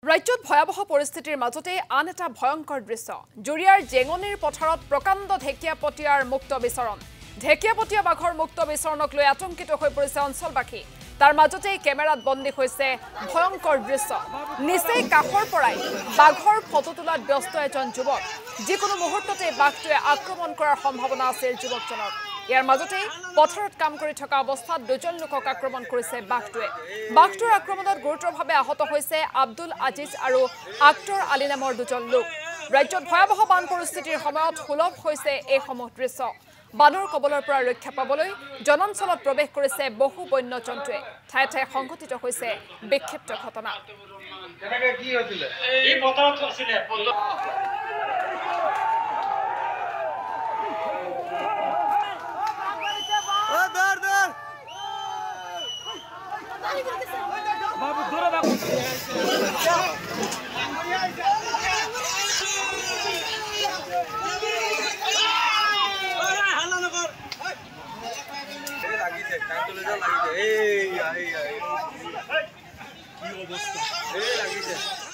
ৰাজ্যত ভয়াবহ পৰিস্থিতিৰ মাজতে আন এটা ভয়ংকৰ দৃশ্য জুৰিয়াৰ জেঙনিৰ পথাৰত প্ৰকাণ্ড ঢেকিয়াপতীয়াৰ মুক্ত বিচৰণ ঢেকিয়াপতীয়া বাঘৰ মুক্ত বিচৰণক লৈ আতংকিত হৈ পৰিছে অঞ্চলবাসী তাৰ মাজতে কেমেৰাত বন্দী হৈছে ভয়ংকৰ দৃশ্য নিচেই কাষৰ পৰাই বাঘৰ ফটো তোলাত ব্যস্ত এজন যুৱক যিকোনো মুহূৰ্ততে বাঘটোৱে আক্ৰমণ কৰাৰ সম্ভাৱনা আছে যুৱকজনৰ ইয়াৰ মাজতে পথাৰত কাম কৰি থকা অৱস্থাত দুজন লোকক আক্ৰমণ কৰিছে বাঘটোৰ আক্ৰমণত গুৰুতৰভাৱে আহত হৈছে আব্দুল আজিজ আৰু আক্তৰ আলী নামৰ দুজন লোক ৰাজ্যত ভয়াবহ বান পৰিস্থিতিৰ সময়ত সুলভ হৈছে এই সমূহ দৃশ্য বানৰ কবলৰ পৰা ৰক্ষা পাবলৈ জনঞ্চলত প্ৰৱেশ কৰিছে বহু বন্য জন্তুৱে ঠায়ে ঠায়ে সংঘটিত হৈছে বিক্ষিপ্ত ঘটনা কি হৈছিল এই পথাৰত আছিল बाबू दूर बाबू हल्ला न कर ए লাগিছে কাইতলে যা লাগিছে এই কি অবস্থা এই লাগিছে